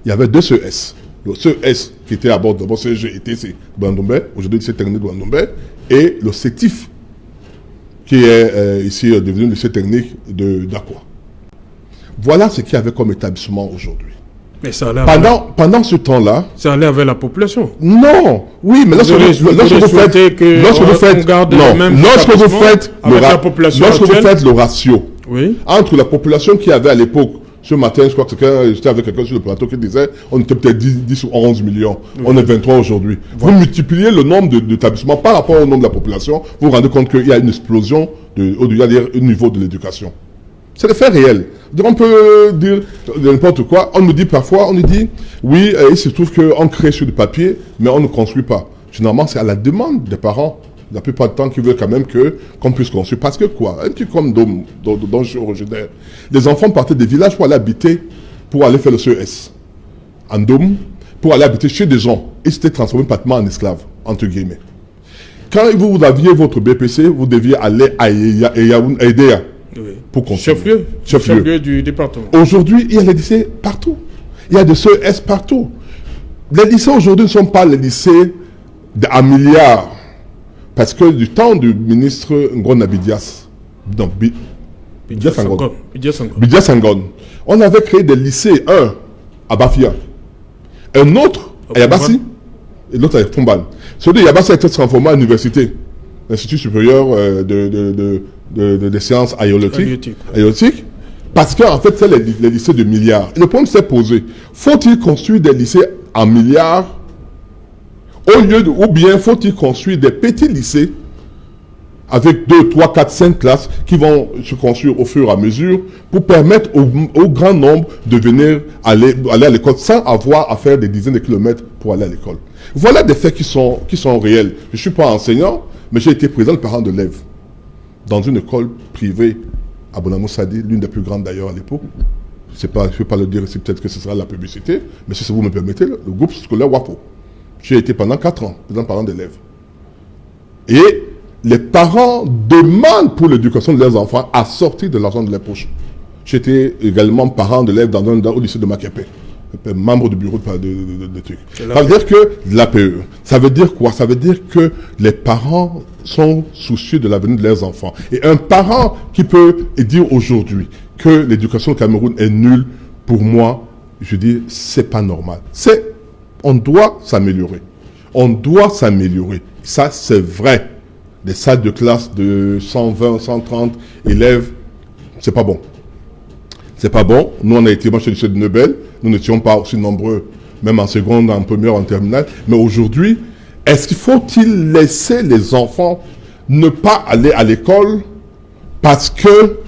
Il y avait 2 CES. Le CES qui était à bord de CEG et TC Douandombe, aujourd'hui le lycée technique Douandombe, et le CETIF qui est ici devenu le lycée technique d'Aqua. Voilà ce qu'il y avait comme établissement aujourd'hui. Mais ça allait pendant ce temps-là... Ça allait avec la population. Non, oui, mais lorsque vous faites le ratio entre la population qu'il y avait à l'époque, ce matin, je crois que j'étais avec quelqu'un sur le plateau qui disait on était peut-être 10 ou 11 millions, on est 23 aujourd'hui. Vous multipliez le nombre d'établissements par rapport au nombre de la population, vous vous rendez compte qu'il y a une explosion au niveau de l'éducation. C'est le fait réel. Donc on peut dire n'importe quoi. On nous dit parfois, oui, il se trouve qu'on crée sur du papier, mais on ne construit pas. Généralement, c'est à la demande des parents, la plupart du temps, qui veulent quand même qu'on puisse construire. Parce que quoi? Un petit comme dont je suis originaire. Les enfants partaient des villages pour aller habiter, pour aller faire le CES. En Dôme, pour aller habiter chez des gens. Ils s'étaient transformés pratiquement en esclaves, entre guillemets. Quand vous aviez votre BPC, vous deviez aller à Edea. Oui. Pour construire. Chef-lieu du département. Aujourd'hui, il y a des lycées partout. Il y a des CES partout. Les lycées aujourd'hui ne sont pas les lycées à milliards. Parce que du temps du ministre Ngona Bidias, donc Bidia Sangon, on avait créé des lycées, un à Bafia, un autre à Yabassi, et l'autre à Fumban. Celui de Yabassi a été transformé en université, l'Institut supérieur des sciences aéronautiques, parce qu'en fait, c'est les lycées de milliards. Et le problème s'est posé. Faut-il construire des lycées en milliards ou bien faut-il construire des petits lycées avec 2, 3, 4, 5 classes qui vont se construire au fur et à mesure pour permettre au grand nombre de venir aller à l'école sans avoir à faire des dizaines de kilomètres pour aller à l'école. Voilà des faits qui sont réels. Je ne suis pas enseignant, mais j'ai été président de parents d'élèves dans une école privée à Bonamoussadi, l'une des plus grandes d'ailleurs à l'époque. Je ne peux pas le dire ici, peut-être que ce sera la publicité, mais si vous me permettez, le groupe scolaire WAPO. J'ai été pendant 4 ans président de parents d'élèves. Et les parents demandent pour l'éducation de leurs enfants à sortir de l'argent de leur poche. J'étais également parent d'élèves au lycée de Maképé, membre du bureau de trucs. Ça veut dire que l'APE, ça veut dire quoi? Ça veut dire que les parents sont soucieux de l'avenir de leurs enfants. Et un parent qui peut dire aujourd'hui que l'éducation au Cameroun est nulle, pour moi, je dis, c'est pas normal. On doit s'améliorer. On doit s'améliorer. Ça, c'est vrai. Des salles de classe de 120, 130 élèves, c'est pas bon. C'est pas bon. Nous, on a été, moi, chez le lycée de Nebel, nous n'étions pas aussi nombreux, même en seconde, en première, en terminale. Mais aujourd'hui, faut-il laisser les enfants ne pas aller à l'école parce que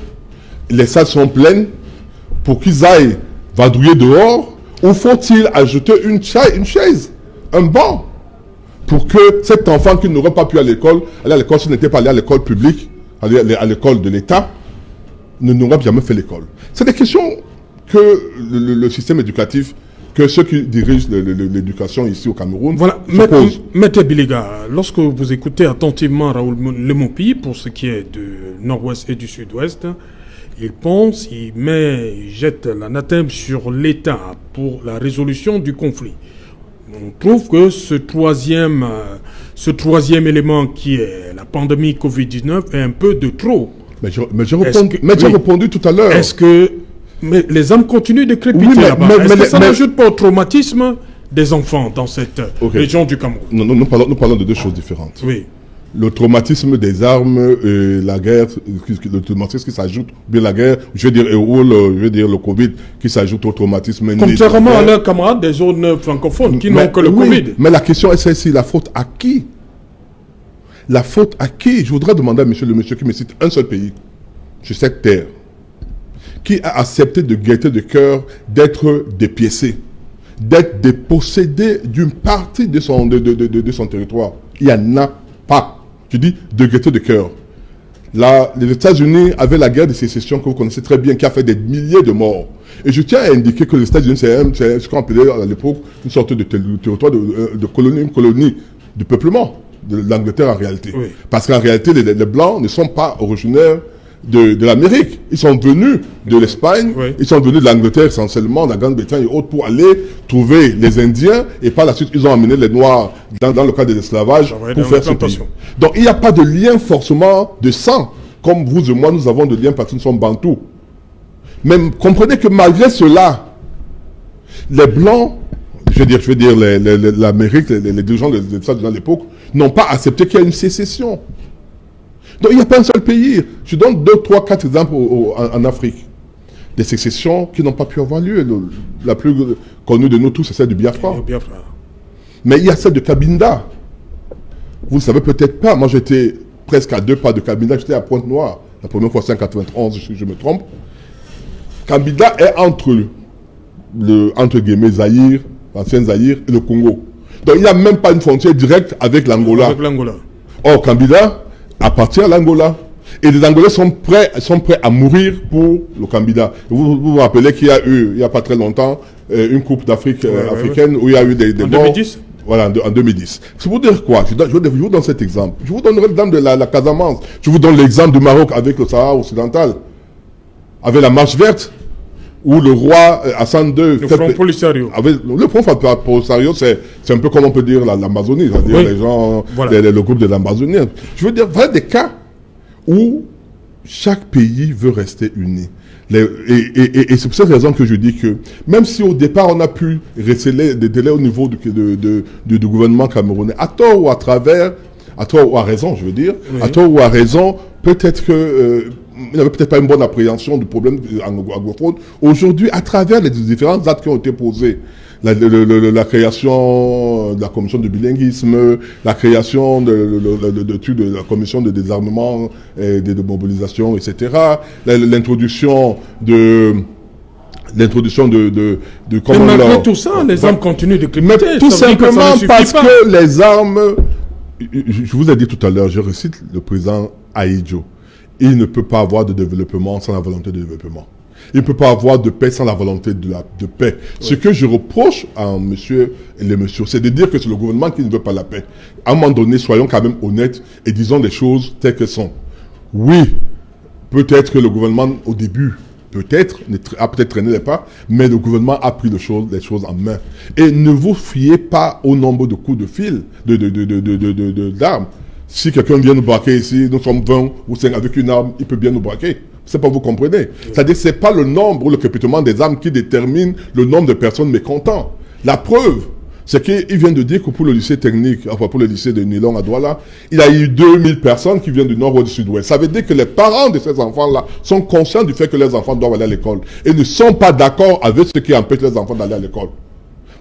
les salles sont pleines pour qu'ils aillent vadrouiller dehors? Ou faut-il ajouter une chaise, un banc, pour que cet enfant qui n'aurait pas pu aller à l'école s'il n'était pas allé à l'école publique, aller à l'école de l'État, n'aurait jamais fait l'école? C'est des questions que le système éducatif, que ceux qui dirigent l'éducation ici au Cameroun se posent. Maître Biliga, lorsque vous écoutez attentivement Raoul Lemopi pour ce qui est du nord-ouest et du sud-ouest, il jette l'anathème sur l'État pour la résolution du conflit. On trouve que ce troisième élément qui est la pandémie Covid-19 est un peu de trop. Mais j'ai répondu tout à l'heure. Mais les âmes continuent de crépiter là-bas. Est-ce que ça n'ajoute pas au traumatisme des enfants dans cette région du Cameroun? Non, nous parlons de deux choses différentes. Oui. Le traumatisme des armes, la guerre, le traumatisme qui s'ajoute, bien la guerre, je veux dire le Covid qui s'ajoute au traumatisme. Contrairement à leurs camarades des zones francophones qui n'ont que le Covid. Mais la question est celle-ci, la faute à qui? La faute à qui? Je voudrais demander à le monsieur qui me cite un seul pays sur cette terre qui a accepté de gaieté de cœur d'être dépiécé, d'être dépossédé d'une partie de son territoire. Il n'y en a pas. Je dis de gaieté de cœur. Les États-Unis avaient la guerre de sécession que vous connaissez très bien, qui a fait des milliers de morts. Et je tiens à indiquer que les États-Unis, c'est ce qu'on appelait à l'époque une sorte de territoire de colonie de peuplement. de l'Angleterre en réalité. Oui. Parce qu'en réalité, les Blancs ne sont pas originaires de l'Amérique. Ils sont venus de l'Espagne, oui. Ils sont venus de l'Angleterre essentiellement, de la Grande-Bretagne et autres, pour aller trouver les Indiens, et par la suite, ils ont amené les Noirs dans le cadre de l'esclavage pour faire ce pays. Donc, il n'y a pas de lien forcément de sang, comme vous et moi, nous avons de lien parce que nous sommes bantous. Mais comprenez que malgré cela, les Blancs, je veux dire l'Amérique, les dirigeants de ça dans l'époque, n'ont pas accepté qu'il y ait une sécession. Donc il n'y a pas un seul pays. Je donne 2, 3, 4 exemples en Afrique. Des sécessions qui n'ont pas pu avoir lieu. La plus connue de nous tous, c'est celle du Biafra. Mais il y a celle de Cabinda. Vous ne savez peut-être pas, moi j'étais presque à 2 pas de Cabinda, j'étais à Pointe-Noire, la première fois en 1991, si je me trompe. Cabinda est entre guillemets Zaïre, l'ancien Zaïre et le Congo. Donc il n'y a même pas une frontière directe avec l'Angola. Or Cabinda appartient à l'Angola. Et les Angolais sont prêts à mourir pour le Cabinda. Vous rappelez qu'il y a eu, il n'y a pas très longtemps, une coupe d'Afrique africaine où il y a eu des en morts. 2010 Voilà, en 2010. C'est pour dire quoi? Je vous donne cet exemple. Je vous donnerai l'exemple de la Casamance. Je vous donne l'exemple du Maroc avec le Sahara occidental. Avec la Marche verte, où le roi Hassan II... Le Front Polisario. Le Front Polisario, c'est un peu comme on peut dire l'Amazonie. C'est-à-dire les gens, voilà. Le groupe de l'Amazonie. Je veux dire, voilà des cas où chaque pays veut rester uni. Et c'est pour cette raison que je dis que, même si au départ on a pu receler des délais au niveau du gouvernement camerounais, à tort ou à travers, à tort ou à raison, je veux dire, à tort ou à raison, peut-être que il n'avait peut-être pas une bonne appréhension du problème anglophone. Aujourd'hui, à travers les différents actes qui ont été posés, la création de la commission de bilinguisme, la création de la commission de désarmement et de mobilisation, etc., l'introduction de comment mais malgré tout ça, les armes continuent de climiter. Mais tout simplement parce que les armes, je vous ai dit tout à l'heure, je récite le président Ahidjo. Il ne peut pas avoir de développement sans la volonté de développement. Il ne peut pas avoir de paix sans la volonté de paix. Oui. Ce que je reproche à monsieur et les messieurs, c'est de dire que c'est le gouvernement qui ne veut pas la paix. À un moment donné, soyons quand même honnêtes et disons les choses telles qu'elles sont. Oui, peut-être que le gouvernement, au début, a peut-être traîné les pas, mais le gouvernement a pris les choses en main. Et ne vous fiez pas au nombre de coups de fil, d'armes. Si quelqu'un vient nous braquer ici, nous sommes 20 ou 5 avec une arme, il peut bien nous braquer. C'est pas, vous comprenez. C'est-à-dire que ce n'est pas le nombre ou le capitement des armes qui détermine le nombre de personnes mécontentes. La preuve, c'est qu'il vient de dire que pour le lycée technique, enfin pour le lycée de Nilong à Douala, il y a eu 2000 personnes qui viennent du nord ou du sud-ouest. Ça veut dire que les parents de ces enfants-là sont conscients du fait que leurs enfants doivent aller à l'école et ne sont pas d'accord avec ce qui empêche les enfants d'aller à l'école.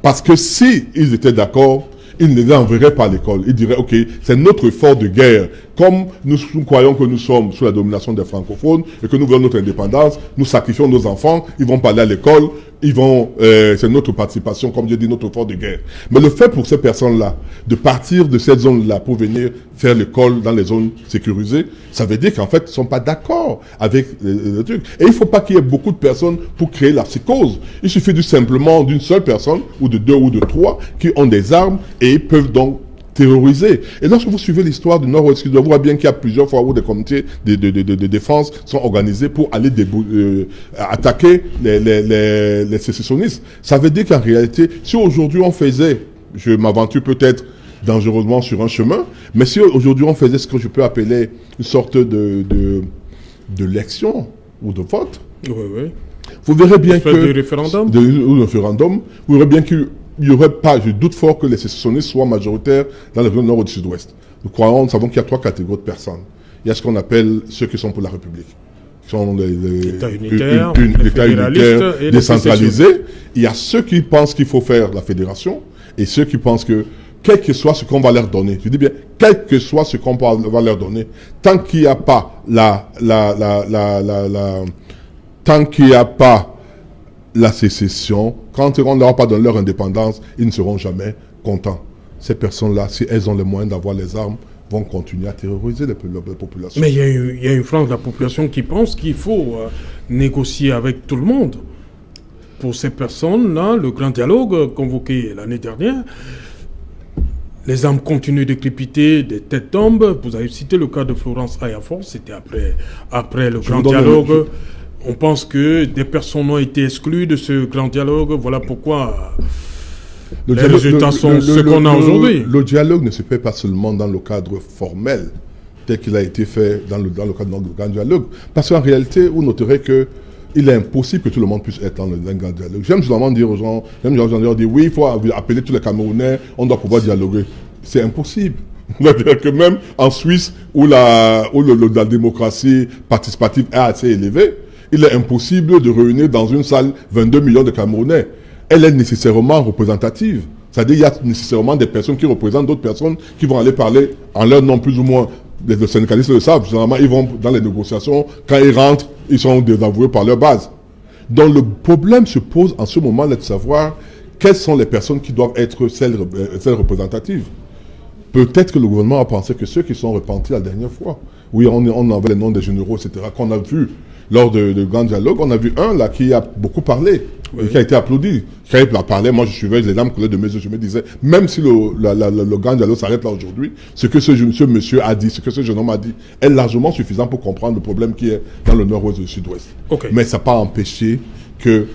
Parce que si ils étaient d'accord, ils ne les enverraient pas à l'école. Ils diraient, ok, c'est notre effort de guerre. Comme nous croyons que nous sommes sous la domination des francophones et que nous voulons notre indépendance, nous sacrifions nos enfants, ils vont pas aller à l'école, c'est notre participation, comme je dis, notre effort de guerre. Mais le fait pour ces personnes-là, de partir de cette zone-là pour venir faire l'école dans les zones sécurisées, ça veut dire qu'en fait, ils ne sont pas d'accord avec le truc. Et il ne faut pas qu'il y ait beaucoup de personnes pour créer la psychose. Il suffit simplement d'une seule personne, ou de 2 ou de 3, qui ont des armes et peuvent donc terrorisés. Et lorsque vous suivez l'histoire du Nord-Ouest, vous voyez bien qu'il y a plusieurs fois où des comités de défense sont organisés pour aller attaquer les sécessionnistes. Ça veut dire qu'en réalité, si aujourd'hui on faisait, je m'aventure peut-être dangereusement sur un chemin, mais si aujourd'hui on faisait ce que je peux appeler une sorte de l'élection ou de vote, vous verrez bien que... Du référendum vous verrez bien que il n'y aurait pas, je doute fort que les sécessionnistes soient majoritaires dans les régions nord ou du sud-ouest. Nous savons qu'il y a 3 catégories de personnes. Il y a ce qu'on appelle ceux qui sont pour la République. Qui sont l'État unitaire décentralisé. Il y a ceux qui pensent qu'il faut faire la fédération et ceux qui pensent que, quel que soit ce qu'on va leur donner, je dis bien, quel que soit ce qu'on va leur donner, tant qu'il n'y a pas tant qu'il n'y a pas la sécession, quand on n'aura pas donné leur indépendance, ils ne seront jamais contents. Ces personnes-là, si elles ont les moyens d'avoir les armes, vont continuer à terroriser la population. Mais il y a une frange de la population qui pense qu'il faut négocier avec tout le monde. Pour ces personnes-là, le grand dialogue convoqué l'année dernière, Les armes continuent de crépiter, des têtes tombent. Vous avez cité le cas de Florence Ayafor, c'était après le grand dialogue. On pense que des personnes ont été exclues de ce grand dialogue. Voilà pourquoi les résultats sont ce qu'on a aujourd'hui. Le dialogue ne se fait pas seulement dans le cadre formel, tel qu'il a été fait dans le cadre du grand dialogue. Parce qu'en réalité, vous noterez qu'il est impossible que tout le monde puisse être dans le grand dialogue. J'aime généralement dire aux gens, oui, il faut appeler tous les Camerounais, on doit pouvoir dialoguer. C'est impossible. C'est-à-dire que même en Suisse, où la démocratie participative est assez élevée, il est impossible de réunir dans une salle 22 millions de Camerounais. Elle est nécessairement représentative. C'est-à-dire qu'il y a nécessairement des personnes qui représentent d'autres personnes qui vont aller parler en leur nom plus ou moins. Les syndicalistes le savent. Généralement, ils vont dans les négociations. Quand ils rentrent, ils sont désavoués par leur base. Donc le problème se pose en ce moment-là de savoir quelles sont les personnes qui doivent être celles représentatives. Peut-être que le gouvernement a pensé que ceux qui sont repentis la dernière fois, oui, on avait les noms des généraux, etc., qu'on a vu lors de grand dialogue. On a vu un là qui a beaucoup parlé, oui, et qui a été applaudi. Quand il a parlé, moi je suivais les larmes coulaient de mes yeux, je me disais, même si le grand dialogue s'arrête là aujourd'hui, ce que ce monsieur a dit, ce que ce jeune homme a dit, est largement suffisant pour comprendre le problème qui est dans le nord-ouest et le sud-ouest. Okay. Mais ça n'a pas empêché que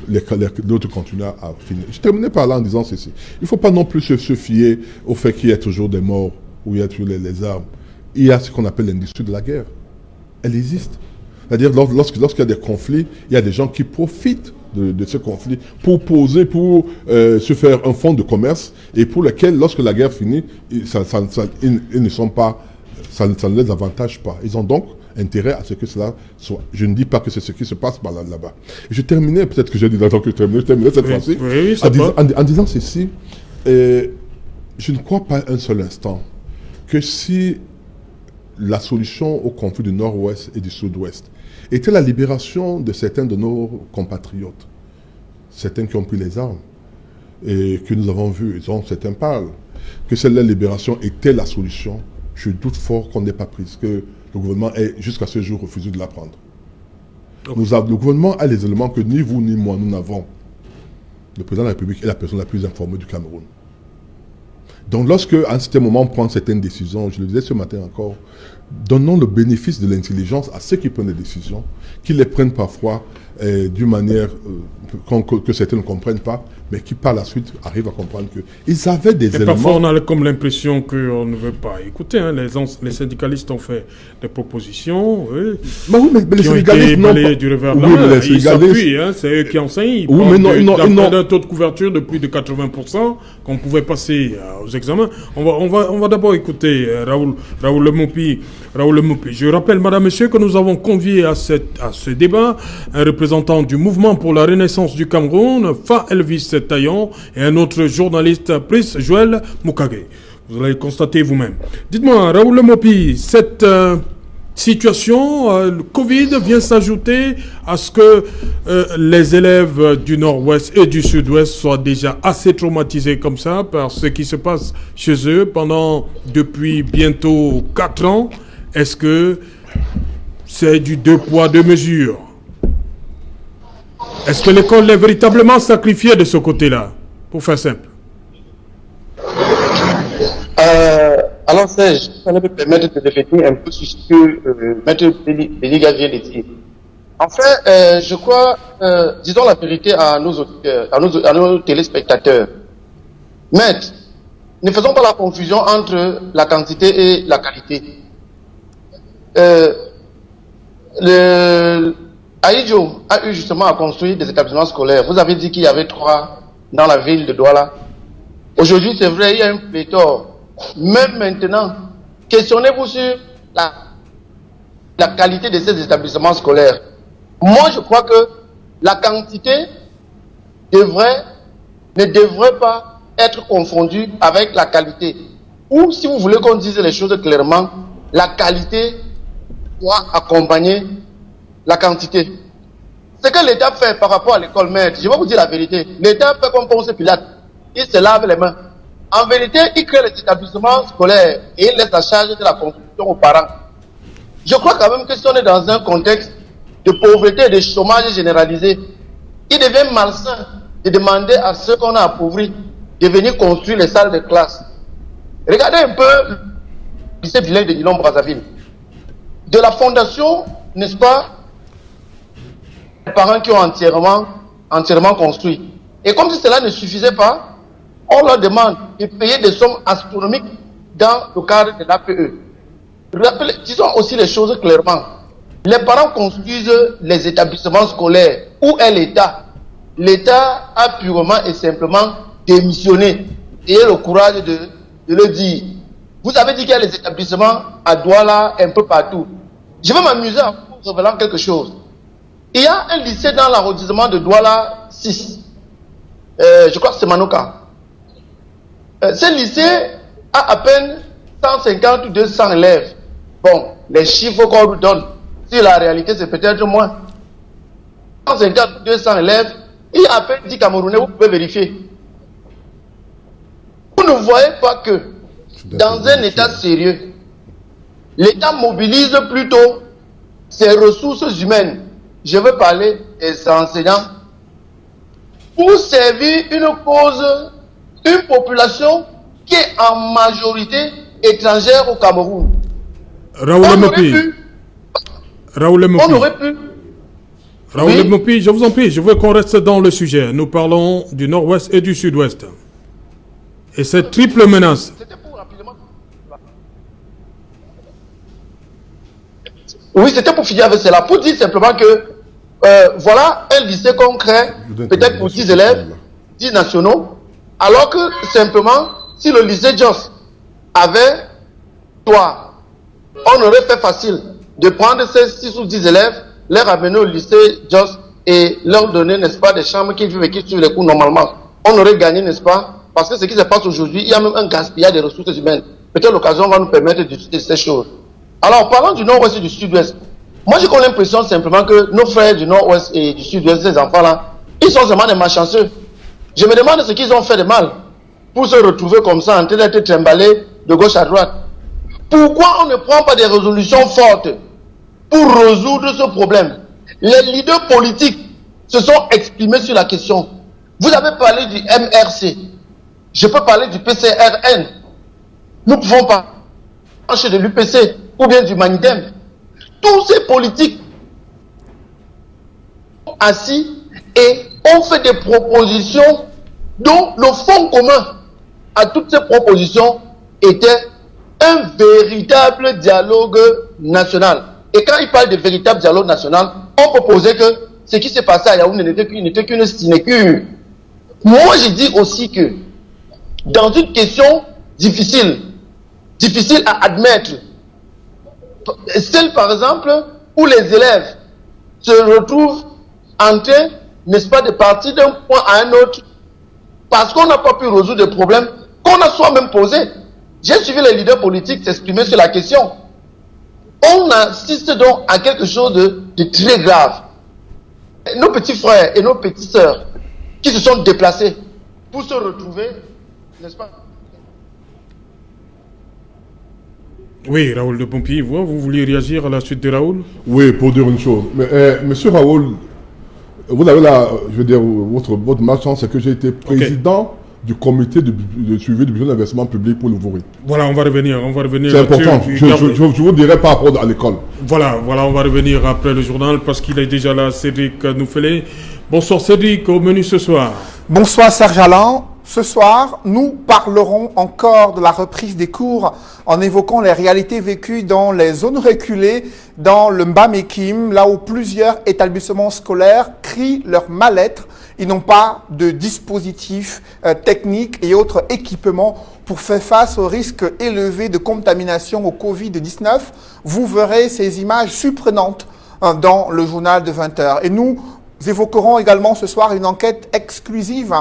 d'autres continuent à finir. Je terminais par là en disant ceci. Il ne faut pas non plus se fier au fait qu'il y ait toujours des morts, ou il y a toujours les armes. Il y a ce qu'on appelle l'industrie de la guerre. Elle existe. C'est-à-dire, lorsqu'il y a des conflits, il y a des gens qui profitent de ce conflit pour poser, pour se faire un fonds de commerce, et pour lequel, lorsque la guerre finit, ils ne sont pas, ça ne les avantage pas. Ils ont donc intérêt à ce que cela soit. Je ne dis pas que c'est ce qui se passe là-bas. Je terminais, peut-être que j'ai dit que je terminais cette fois-ci, en disant ceci. Je ne crois pas un seul instant que si la solution au conflit du nord-ouest et du sud-ouest était la libération de certains de nos compatriotes, certains qui ont pris les armes, et que nous avons vu, certains parlent, que celle-là, la libération était la solution, je doute fort qu'on n'ait pas prise, que le gouvernement ait jusqu'à ce jour refusé de la prendre. Okay. Le gouvernement a les éléments que ni vous ni moi nous n'avons. Le président de la République est la personne la plus informée du Cameroun. Donc lorsque, à un certain moment, on prend certaines décisions, je le disais ce matin encore, donnons le bénéfice de l'intelligence à ceux qui prennent des décisions, qui les prennent parfois d'une manière que certains ne comprennent pas, mais qui par la suite arrivent à comprendre qu'ils avaient des éléments. Parfois on a comme l'impression qu'on ne veut pas écouter. Hein. Les syndicalistes ont fait des propositions mais les syndicalistes n'ont pas du revers de la main. Ils s'appuient, hein, c'est eux qui enseignent. Ils d'un taux de couverture de plus de 80% qu'on pouvait passer aux examens. On va d'abord écouter Raoul Lemopi. Je rappelle, madame, monsieur, que nous avons convié à ce débat un représentant du mouvement pour la renaissance du Cameroun, Fa Elvis Taillon, et un autre journaliste, Prince Joël Moukage. Vous allez le constater vous-même. Dites-moi, Raoul Lemopi, cette situation, le Covid vient s'ajouter à ce que les élèves du nord-ouest et du sud-ouest soient déjà assez traumatisés comme ça par ce qui se passe chez eux depuis bientôt 4 ans. Est-ce que c'est du 2 poids 2 mesures? Est-ce que l'école est véritablement sacrifiée de ce côté-là? Pour faire simple. Alors Serge, ça me permettre de définir un peu sur ce que Maître Béliga vient de dire. En fait, je crois, disons la vérité à nos auditeurs, à nos téléspectateurs. Maître, ne faisons pas la confusion entre la quantité et la qualité. Aïdjo a eu justement à construire des établissements scolaires. Vous avez dit qu'il y avait 3 dans la ville de Douala. Aujourd'hui, c'est vrai, il y a un pléthore. Même maintenant, questionnez-vous sur la qualité de ces établissements scolaires. Moi, je crois que la quantité ne devrait pas être confondue avec la qualité. Ou, si vous voulez qu'on dise les choses clairement, la qualité doit accompagner la quantité. Ce que l'État fait par rapport à l'école maître, je vais vous dire la vérité. L'État fait comme Ponce Pilate. Il se lave les mains. En vérité, il crée les établissements scolaires et il laisse la charge de la construction aux parents. Je crois quand même que si on est dans un contexte de pauvreté et de chômage généralisé, il devient malsain de demander à ceux qu'on a appauvris de venir construire les salles de classe. Regardez un peu le lycée Vilain de Dillon-Brazzaville. De la fondation, n'est-ce pas, les parents qui ont entièrement construit. Et comme si cela ne suffisait pas, on leur demande de payer des sommes astronomiques dans le cadre de l'APE. Disons aussi les choses clairement. Les parents construisent les établissements scolaires. Où est l'État? L'État a purement et simplement démissionné. Ayez le courage de le dire. Vous avez dit qu'il y a les établissements à Douala un peu partout. Je vais m'amuser en vous révélant quelque chose. Il y a un lycée dans l'arrondissement de Douala 6. Je crois que c'est Manoka. Ce lycée a à peine 150 ou 200 élèves. Bon, les chiffres qu'on nous donne, si la réalité c'est peut-être moins. 150 ou 200 élèves, il y a à peine 10 Camerounais, vous pouvez vérifier. Vous ne voyez pas que dans un État sérieux, l'État mobilise plutôt ses ressources humaines. Je veux parler des enseignants pour servir une cause, une population qui est en majorité étrangère au Cameroun. Raoul Mopi, Oui. je vous en prie, je veux qu'on reste dans le sujet. Nous parlons du nord-ouest et du sud-ouest. Et cette triple menace. Oui, c'était pour finir avec cela. Pour dire simplement que voilà un lycée qu'on crée, peut-être pour 10 élèves, 10 nationaux, alors que simplement, si le lycée Jos avait toi, on aurait fait facile de prendre ces 6 ou 10 élèves, les ramener au lycée Jos et leur donner, n'est-ce pas, des chambres qui vivent et qui suivent les cours normalement. On aurait gagné, n'est-ce pas? Parce que ce qui se passe aujourd'hui, il y a même un gaspillage des ressources humaines. Peut-être l'occasion va nous permettre de discuter ces choses. Alors, parlant du nord-ouest et du sud-ouest, moi j'ai l'impression simplement que nos frères du nord-ouest et du sud-ouest, ces enfants-là, ils sont seulement des malchanceux. Je me demande ce qu'ils ont fait de mal pour se retrouver comme ça, en train d'être trimballés de gauche à droite. Pourquoi on ne prend pas des résolutions fortes pour résoudre ce problème? Les leaders politiques se sont exprimés sur la question. Vous avez parlé du MRC. Je peux parler du PCRN. Nous pouvons parler de l'UPC ou bien du Manidem. Tous ces politiques sont assis et ont fait des propositions dont le fond commun à toutes ces propositions était un véritable dialogue national. Et quand il parle de véritable dialogue national, on proposait que ce qui s'est passé à Yaoundé n'était qu'une sinécure. Moi, je dis aussi que dans une question difficile à admettre, celle par exemple où les élèves se retrouvent en train, n'est-ce pas, de partir d'un point à un autre parce qu'on n'a pas pu résoudre des problèmes qu'on a soi-même posés. J'ai suivi les leaders politiques s'exprimer sur la question. On assiste donc à quelque chose de très grave. Nos petits frères et nos petites sœurs qui se sont déplacés pour se retrouver, n'est-ce pas? Oui, Raoul de Pompier, vous vouliez réagir à la suite de Raoul? Oui, pour dire une chose. Mais, monsieur Raoul, vous avez là, je veux dire, votre malchance, c'est que j'ai été président du comité de suivi du budget d'investissement public pour le Vouri. Voilà, on va revenir. C'est important. Je vous dirai par rapport à l'école. Voilà, on va revenir après le journal parce qu'il est déjà là, Cédric Noufélé. Bonsoir Cédric, au menu ce soir. Bonsoir Serge Alain. Ce soir, nous parlerons encore de la reprise des cours en évoquant les réalités vécues dans les zones reculées, dans le Mbamekim, là où plusieurs établissements scolaires crient leur mal-être. Ils n'ont pas de dispositifs techniques et autres équipements pour faire face au risque élevé de contamination au Covid-19. Vous verrez ces images surprenantes dans le journal de 20h. Et nous évoquerons également ce soir une enquête exclusive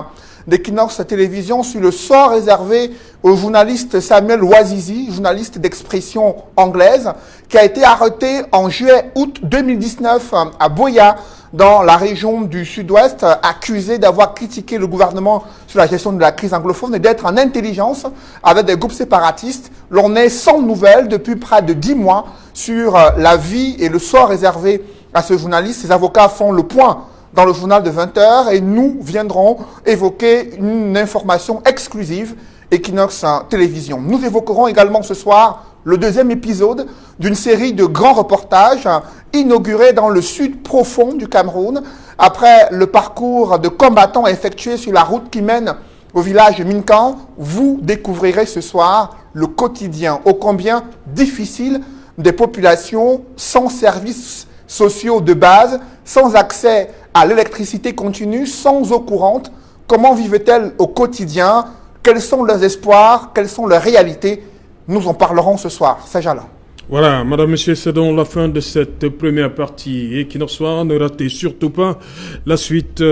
d'Equinox Télévision sur le sort réservé au journaliste Samuel Ouazizi, journaliste d'expression anglaise, qui a été arrêté en juillet-août 2019 à Boya, dans la région du sud-ouest, accusé d'avoir critiqué le gouvernement sur la gestion de la crise anglophone et d'être en intelligence avec des groupes séparatistes. L'on est sans nouvelles depuis près de 10 mois sur la vie et le sort réservé à ce journaliste. Ses avocats font le point dans le journal de 20h et nous viendrons évoquer une information exclusive Equinox Télévision. Nous évoquerons également ce soir le deuxième épisode d'une série de grands reportages inaugurés dans le sud profond du Cameroun, après le parcours de combattants effectué sur la route qui mène au village Minkan. Vous découvrirez ce soir le quotidien ô combien difficile des populations sans services sociaux de base, sans accès à l'électricité continue, sans eau courante. Comment vivent-elles au quotidien? Quels sont leurs espoirs? Quelles sont leurs réalités? Nous en parlerons ce soir. Saint-Jalin. Voilà, madame, monsieur, c'est donc la fin de cette première partie. Equinox Soir, ne ratez surtout pas la suite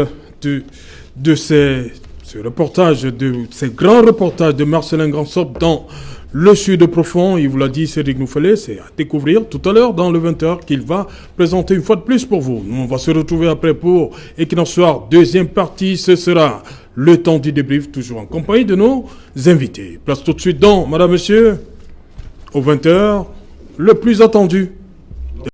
de ces reportages, de ces grands reportages de Marcelin Gransop dans le sud profond. Il vous l'a dit, Cédric Nouffelé, c'est à découvrir tout à l'heure dans le 20h qu'il va présenter une fois de plus pour vous. Nous, on va se retrouver après pour Equinox Soir, deuxième partie. Ce sera le temps du débrief, toujours en compagnie de nos invités. Place tout de suite dans, madame, monsieur, au 20h, le plus attendu.